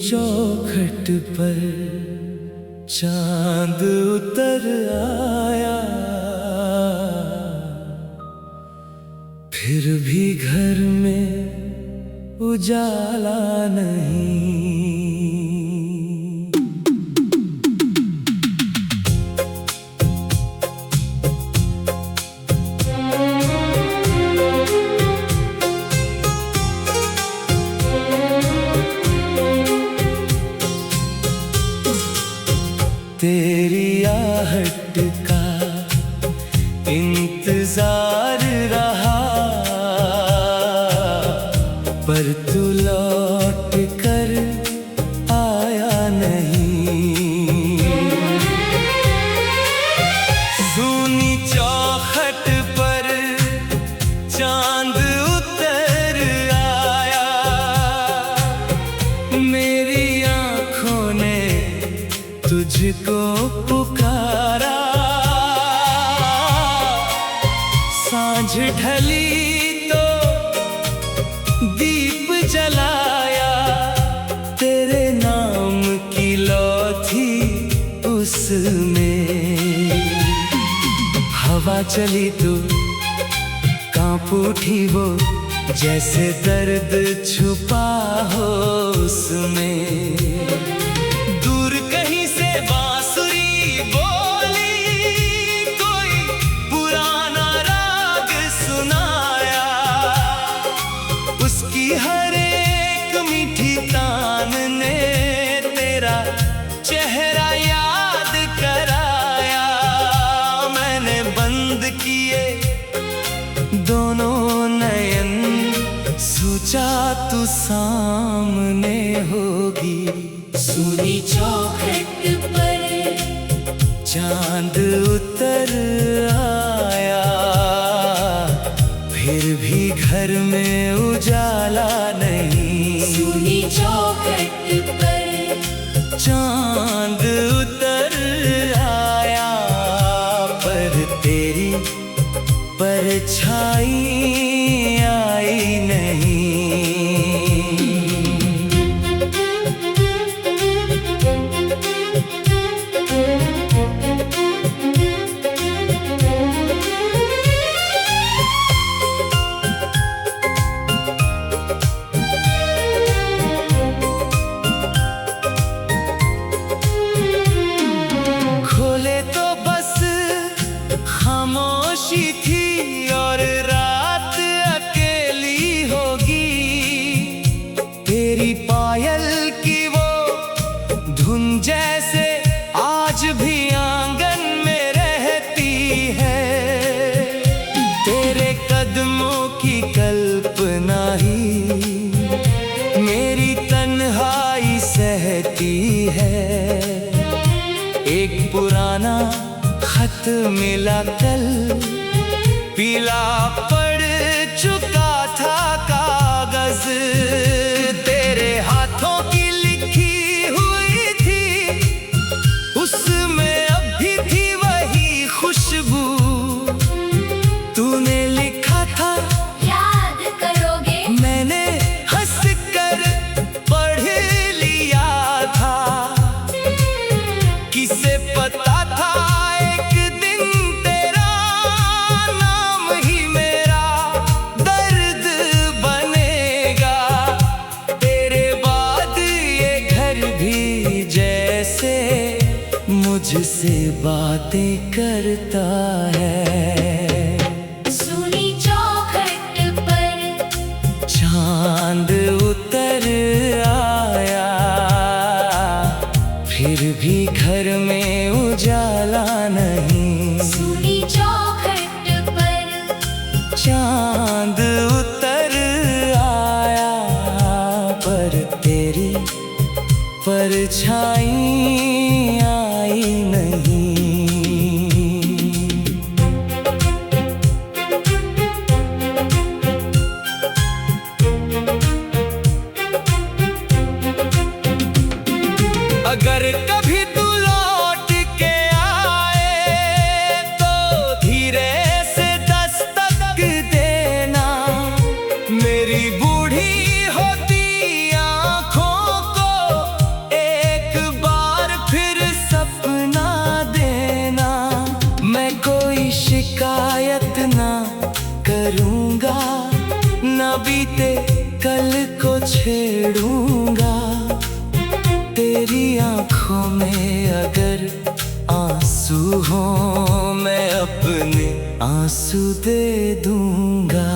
चौखट पर चांद उतर आया, फिर भी घर में उजाला नहीं। तेरी आहट का इंतजार रहा, पर तू लौट कर आया नहीं। सूनी चौखट पर चांद उतर आया, मेरी आँखों ने तुझको पुकारा। सांझ ढली तो दीप जलाया, तेरे नाम की लौ थी उसमें। हवा चली तो कांप उठी वो, जैसे दर्द छुपा हो उसमें। दूर कहीं से बांसुरी बोली, कोई पुराना राग सुनाया। उसकी हर एक मीठी तान ने तेरा चेहरा याद कराया। मैंने बंद किए दोनों नयन, सोचा तू सामने होगी। सूनी चौखट पर चांद उतर आया, फिर भी घर में उजाला नहीं। सूनी चौखट पर चांद उतर आया, पर तेरी परछाई आई नहीं। खामोशी थी और रात अकेली होगी। तेरी पायल की वो धुन जैसे आज भी आंगन में रहती है। तेरे कदमों की कल्पना ही मेरी तन्हाई सहती है। एक पुराना खत मिला कल, पीला पड़ चुका था कागज। तेरे हाथों की लिखी हुई थी, उसमें अब भी थी वही खुशबू। तूने लिखा था याद करोगे, मैंने हंस कर पढ़ लिया था। किसे पता था मुझसे बातें करता है। सूनी चौखट पर चांद उतर आया, फिर भी घर में उजाला नहीं। सूनी चौखट पर चांद उतर आया, पर तेरी परछाई आई नहीं। अगर कभी तू लौट के आए तो धीरे से दस्तक देना। मेरी बूढ़ी होती आँखों को आँखों में अगर आंसू हो, मैं अपने आंसू दे दूंगा।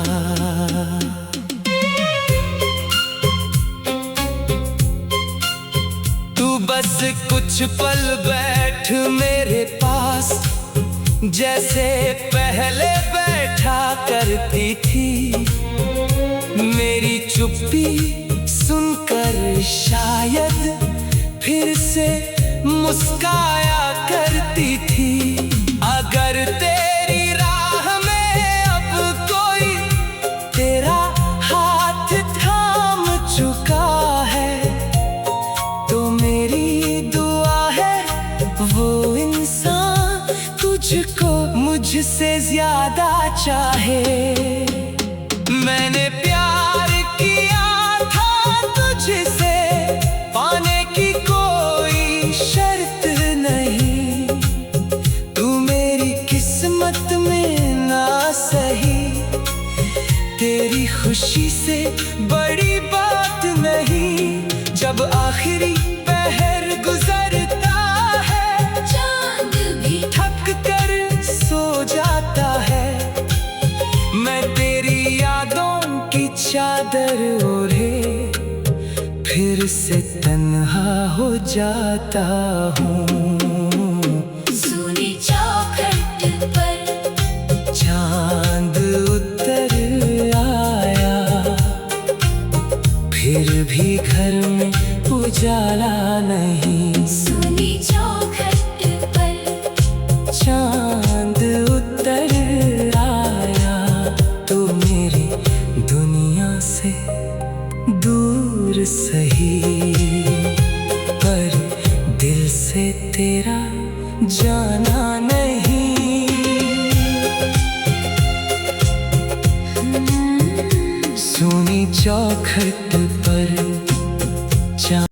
तू बस कुछ पल बैठ मेरे पास, जैसे पहले बैठा करती थी। मेरी चुप्पी सुनकर शायद फिर से मुस्काया करती थी। अगर तेरी राह में अब कोई तेरा हाथ थाम चुका है, तो मेरी दुआ है वो इंसान तुझको मुझसे ज्यादा चाहे। मैंने प्यार किया था तुझसे, पाने की कोई शर्त नहीं। तू मेरी किस्मत में ना सही, तेरी खुशी से बड़ी बात नहीं। जब आखिरी पहर गुजरता है, चांद भी थक कर सो जाता है। मैं तेरी यादों की चादर ओढ़े फिर से तन्हा हो जाता हूँ। सूनी चौखट पर चांद उतर आया, फिर भी घर में उजाला नहीं। सूनी चौखट पर चांद उतर आया, तो मेरी दुनिया से दूर सही, पर दिल से तेरा जाना नहीं। सूनी चौखट पर चांद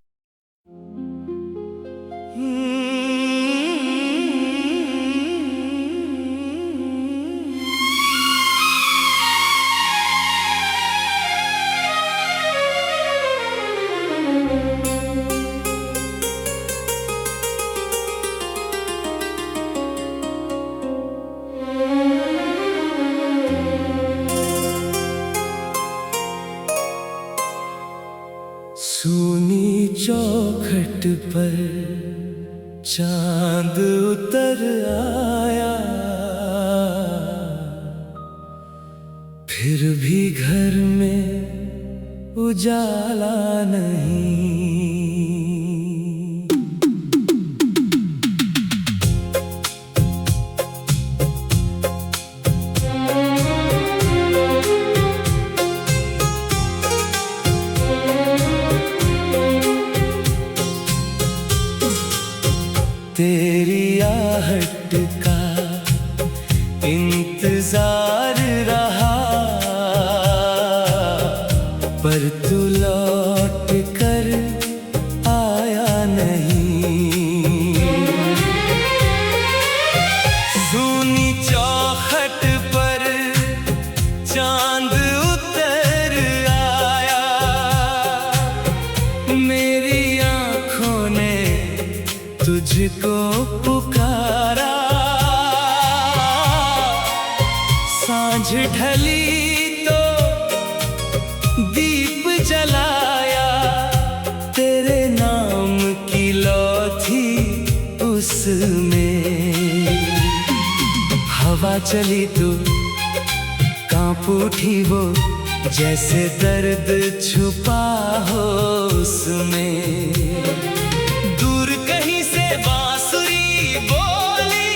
सूनी चौखट पर चांद उतर आया, फिर भी घर में उजाला नहीं। तेरी आहट का इंतजार रहा, पर तू लौट कर आया नहीं। सूनी चौखट पर चांद उतर आया, मेरी आँखों ने तुझको पुकारा। सांझ ढली तो दीप जलाया, तेरे नाम की लौ थी उसमें। हवा चली तो कांप उठी वो, जैसे दर्द छुपा हो उसमें। दूर कहीं से बांसुरी बोली,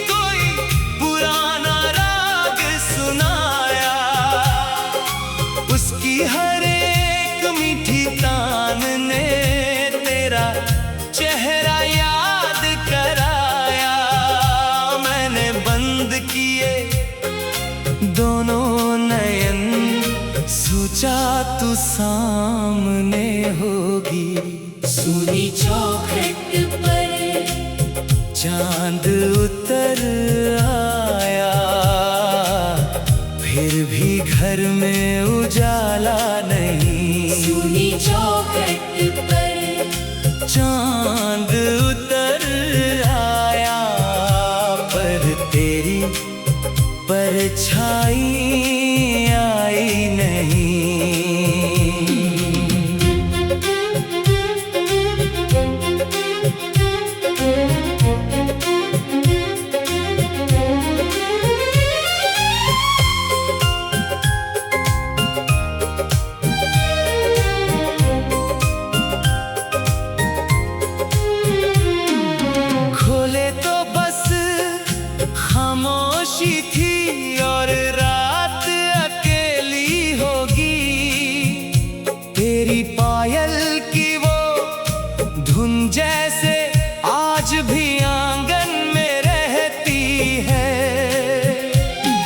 कोई पुराना राग सुनाया। उसकी हर एक मीठी तान ने तेरा चेहरा याद कराया। मैंने बंद किए दोनों नयन, सोचा तू सामने होगी। सूनी चौखट पर चांद उतर आया, फिर भी घर में उजाला नहीं। सूनी चौखट पर चांद चांद उतर आया पर तेरी परछाई आई नहीं। खोले तो बस खामोशी थी और रात अकेली होगी। तेरी पायल की वो धुन जैसे आज भी आंगन में रहती है।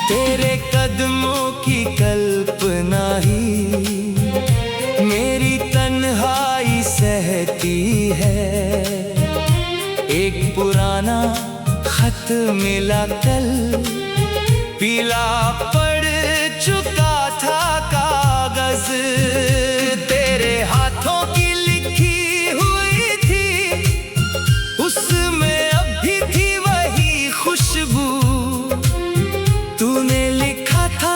तेरे कदमों की कल्पना ही मेरी तन्हाई सहती है। एक पुराना खत मिला कल, पीला पड़ चुका था कागज। तेरे हाथों की लिखी हुई थी, उसमें अब भी थी वही खुशबू। तूने लिखा था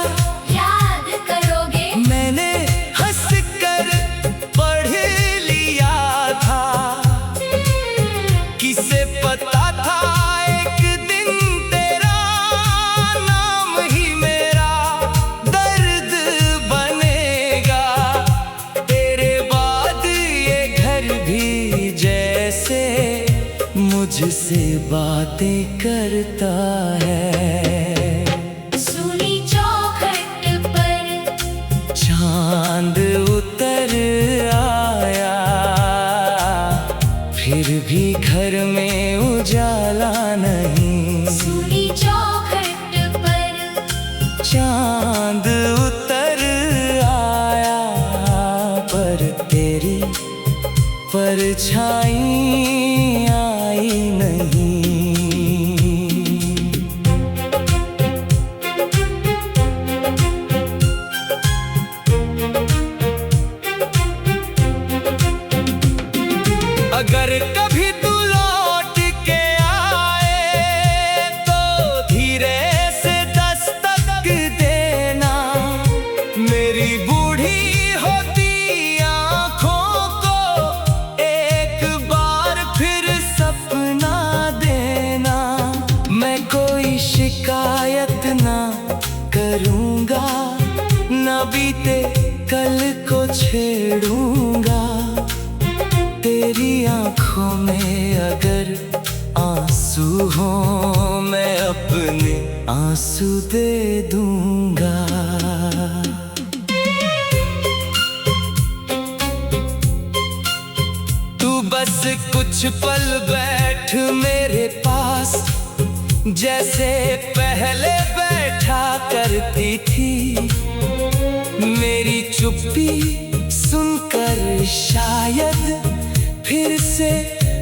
याद करोगे, मैंने हंस कर पढ़ लिया था। किसे पता था एक दिन तेरा नाम ही मेरा दर्द बनेगा। तेरे बाद ये घर भी जैसे मुझसे बातें करता है। सूनी चौखट पर चांद उतर आया फिर भी घर में उजाला नहीं। सूनी चौखट पर चांद उतर आया पर तेरी परछाई आई नहीं। अगर कभी तू लौट के आए तो धीरे से दस्तक देना। मेरी बूढ़ी होती आँखों को एक बार फिर सपना देना। मैं कोई शिकायत ना करूँगा, ना बीते कल को छेड़ूंगा। तेरी आँखों में अगर आंसू हो मैं अपने आंसू दे दूंगा। तू बस कुछ पल बैठ मेरे पास, जैसे पहले बैठा करती थी। मेरी चुप्पी सुनकर शायद फिर से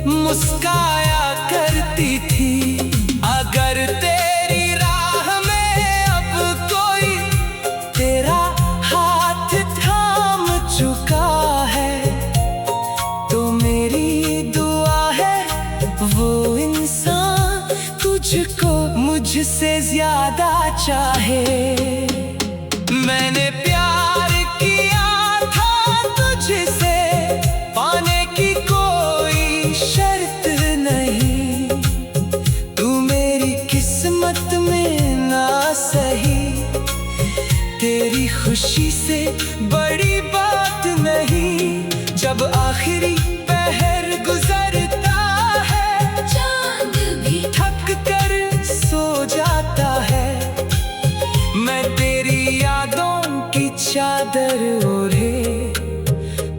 मुस्काया करती थी। अगर तेरी राह में अब कोई तेरा हाथ थाम चुका है तो मेरी दुआ है वो इंसान तुझको मुझसे ज्यादा चाहे। मैंने प्यार किया था तुझसे, पाने की कोई शर्त नहीं। तू मेरी किस्मत में ना सही, तेरी खुशी से बड़ी बात नहीं। जब आखिरी पहर गुजरता है चांद भी थक कर सो जाता है। मैं तेरी यादों की चादर ओढ़े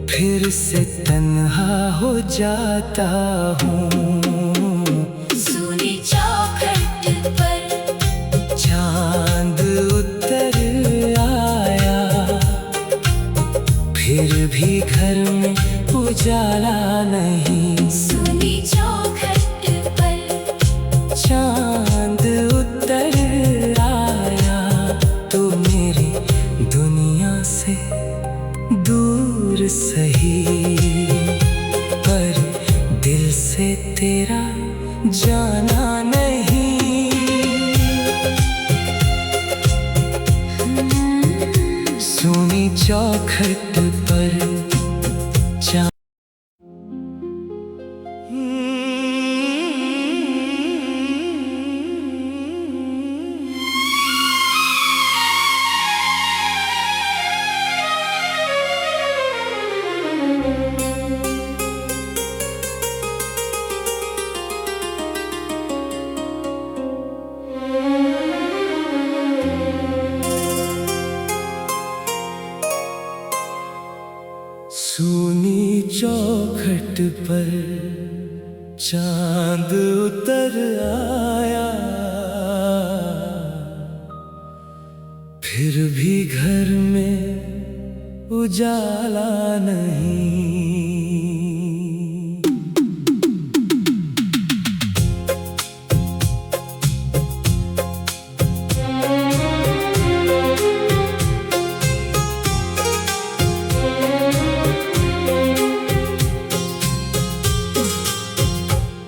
फिर से तन्हा हो जाता हूँ। सूनी चौखट पर चांद उतर आया फिर भी घर में उजाला नहीं। सूनी चौखट पर चांद उतर आया तो मेरी दुनिया से दूर सही पर दिल तेरा जाना नहीं। सोनी चौखट पर चा सोनी चौखट पर चांद उतर आया, फिर भी घर में उजाला नहीं।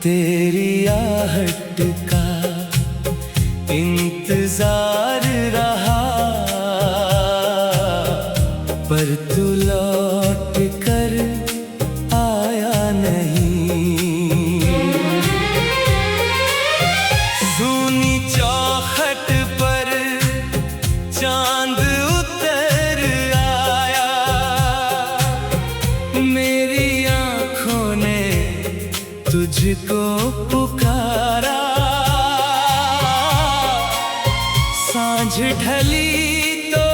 तेरी आहट का इंतजार रहा, पर तू लौट कर आया नहीं। सोनी चौखट पर चांद उतर आया, मेरी आँखों ने तुझको पुकारा। सांझ ढली तो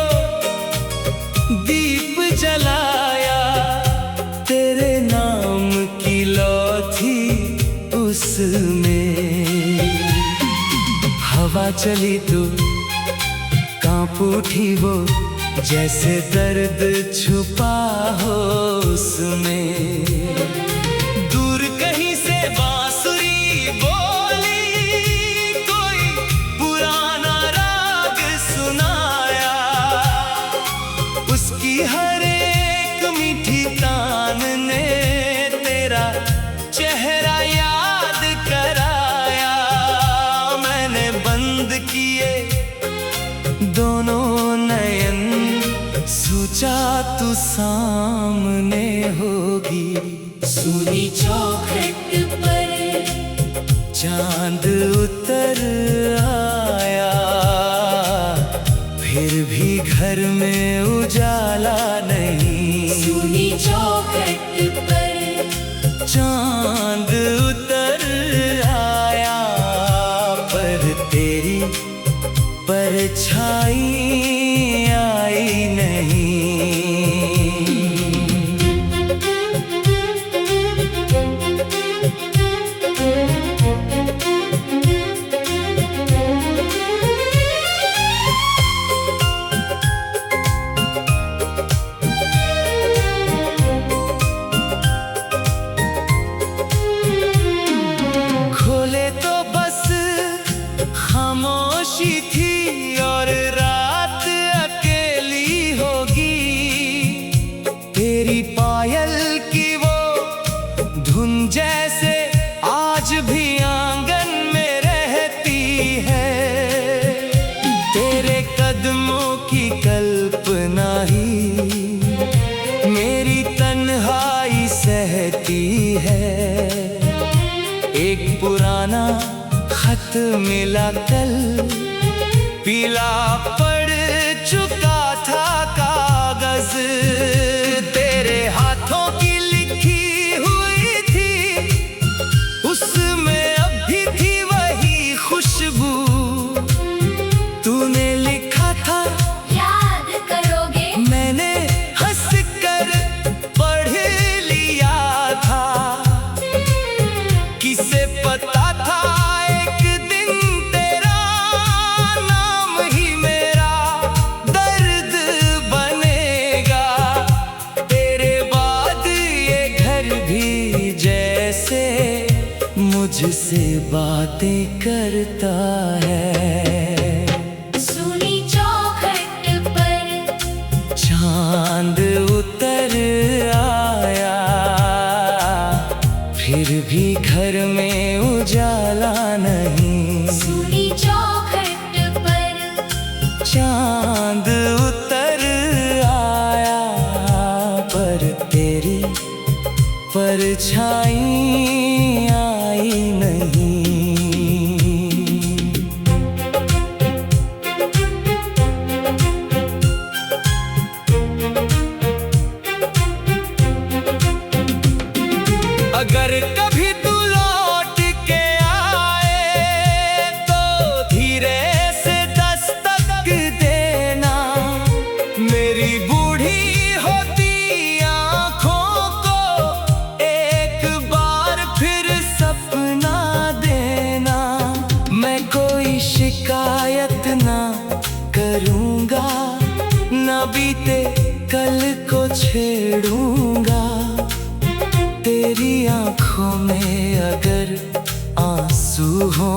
दीप जलाया, तेरे नाम की लौ थी उसमें। हवा चली तो कांप उठी वो, जैसे दर्द छुपा हो उसमें। उसकी हर एक मीठी तान ने तेरा चेहरा याद कराया। मैंने बंद किए दोनों नयन, सोचा तू सामने होगी। सोनी चौखट पर चांद उतर आया, फिर भी घर में उजाला नहीं। सोनी चौखट पर चांद उतर आया, पर तेरी परछाई आई नहीं। खामोशी थी और रात अकेली होगी, तेरी पायल की वो धुन जैसे आज भी आंगन में रहती है। तेरे कदमों की कल्पना ही मेरी तन्हाई सहती है। एक पुराना खत मिला कल, पीला पड़ चुका था कागज। तेरे हाथों की लिखी हुई थी, उसमें अब भी थी वही खुशबू। तूने लिखा था याद करोगे, मैंने हंस कर पढ़ लिया था। किसे पता था मुझसे बातें करता है। सोनी चौखट पर चांद उतर आया, फिर भी घर में उजाला नहीं। सूनी चौखट पर चांद उतर आया पर तेरी परछाई आई नहीं। अगर कभी तू लौट के आए तो धीरे से दस्तक देना। मेरी बूढ़ी होती आँखों को एक बार फिर सपना देना। मैं कोई शिकायत ना करूँगा, ना बीते कल को छेड़ूंगा। तेरी आँखों में अगर आंसू हो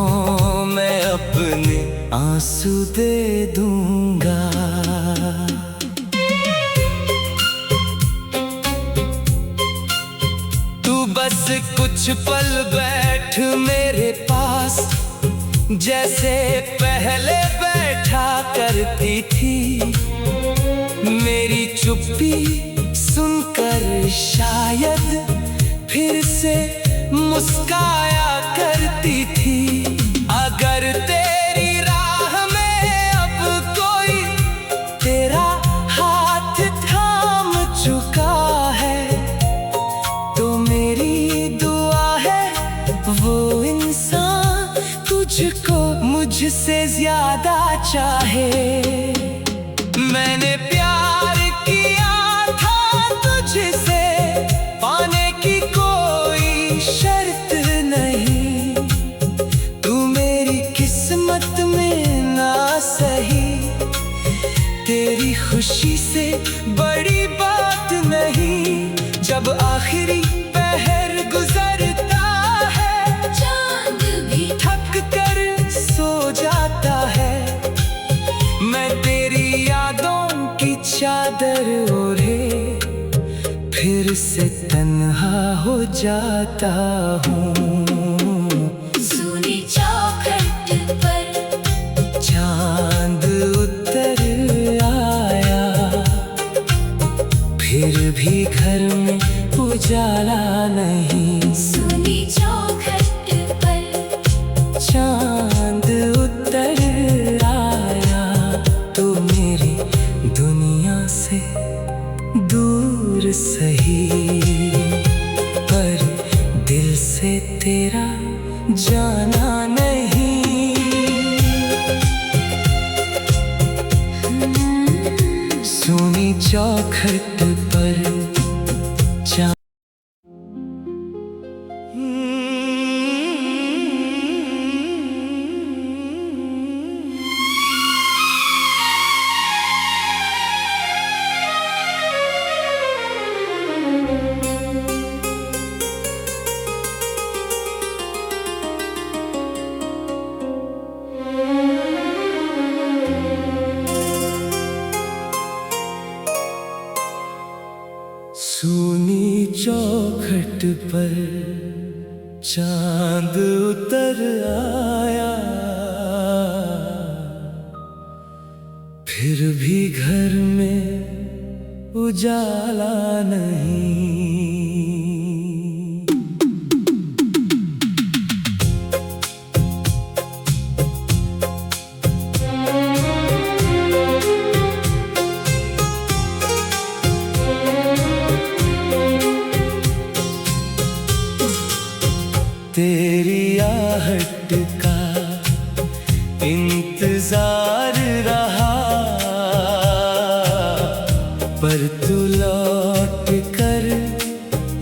मैं अपने आंसू दे दूंगा। तू बस कुछ पल बैठ मेरे पास, जैसे पहले बैठा करती थी। मेरी चुप्पी सुनकर शायद फिर से मुस्काया करती थी। अगर तेरी राह में अब कोई तेरा हाथ थाम चुका है तो मेरी दुआ है वो इंसान तुझको मुझसे ज्यादा चाहे। मैंने प्यार किया था तुझसे, पाने की कोई शर्त नहीं। तू मेरी किस्मत में ना सही, तेरी खुशी से बड़ी बात नहीं। जब आखिरी पहर गुजरता है चांद भी थक कर सो जाता है। मैं तेरी यादों की चादर ओढ़े फिर से तन्हा हो जाता हूँ। सूनी चौखट पर चांद उतर आया फिर भी घर में उजाला नहीं। सूनी चौखट पर चांद उतर आया तो मेरी दुनिया से दूर सही, पर दिल से तेरा जाना नहीं। सूनी चौखट पर चांद सूनी चौखट पर चांद उतर आया फिर भी घर में उजाला नहीं। तेरी आहट का इंतजार रहा पर तू लौट कर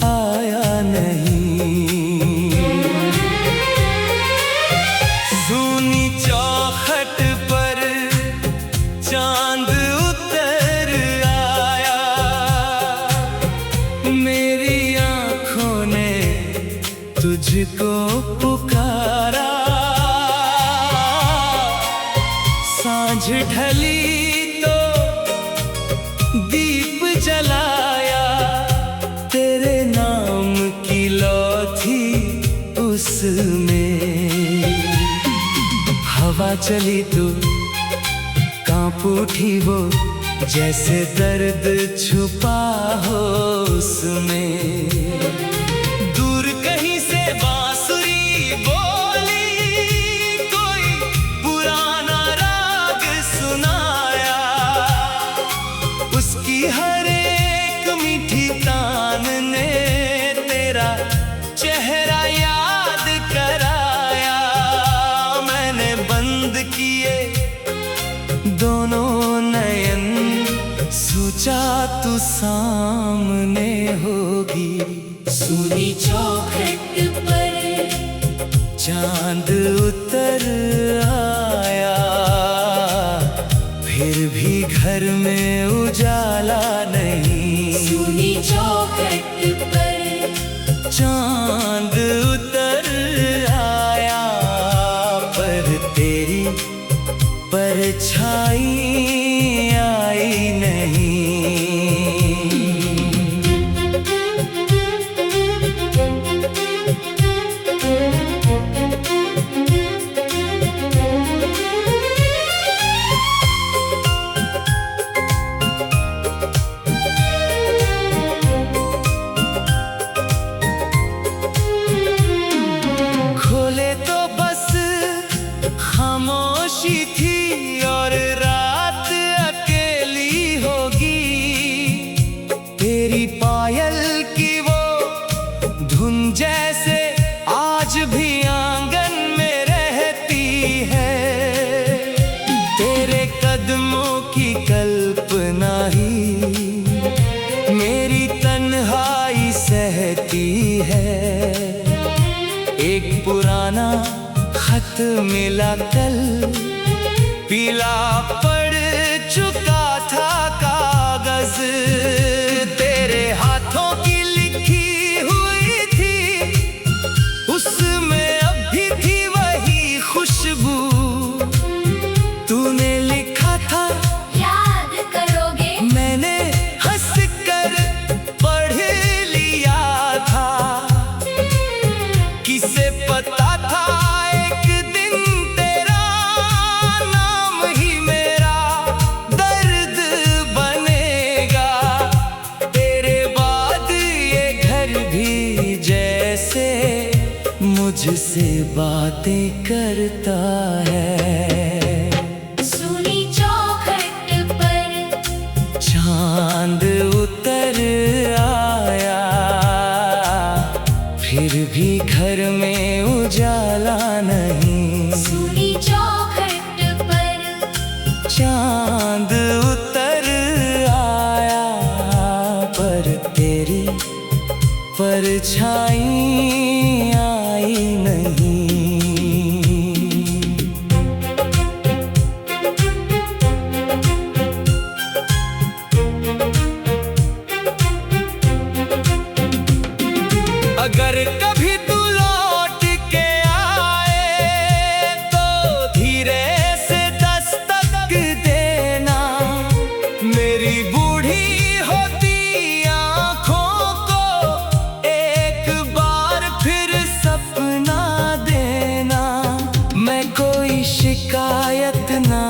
आया नहीं। सूनी चौखट पर चांद उतर आया मेरी आँखों ने तुझको पुकारा। सांझ ढली तो दीप जलाया तेरे नाम की लौ थी उसमें। हवा चली तो कांप उठी वो, जैसे दर्द छुपा हो उसमें। दूर कहीं से बांसुरी बोली, कोई पुराना राग सुनाया। उसकी हर एक मीठी तान ने तेरा चेहरा याद कराया। मैंने बंद किए दोनों नयन, सोचा तू सामने होगी। सूनी चौखट पर चांद उतर आया, फिर भी घर में उजाला नहीं। सूनी चौखट पर चांद उतर आया, पर तेरी परछाई आई नहीं। खोले तो बस खामोशी थी, और रात अकेली होगी। तेरी पायल की वो धुन जैसे आज भी आंगन में रहती है। तेरे कदमों की कल्पना ही मेरी तन्हाई सहती है। एक पुराना खत मिला कल, पीला पड़ चुका था कागज। तेरे हाथों की लिखी हुई थी, उसमें अब भी थी वही खुशबू। तूने लिखा था याद करोगे, मैंने हंस कर पढ़ लिया था। किसे पता था एक दिन तेरा नाम ही मेरा दर्द बनेगा। तेरे बाद ये घर भी जैसे मुझसे बातें करता है। सूनी चौखट पर चांद उतर आया, फिर भी घर में उजाला नहीं। सूनी चौखट पर चांद उतर आया, पर तेरी परछाई आई नहीं। अगर कभी तू लौट के आए तो धीरे से दस्तक देना। मेरी बूढ़ी होती आँखों को एक बार फिर सपना देना। मैं कोई शिकायत ना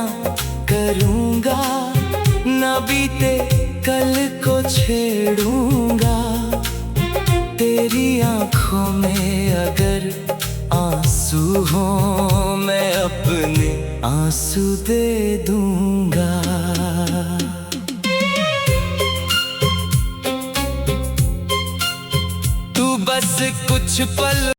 करूँगा, ना बीते कल को छेड़ूंगा। तेरी आँखों में अगर आंसू हो, मैं अपने आंसू दे दूंगा। तू बस कुछ पल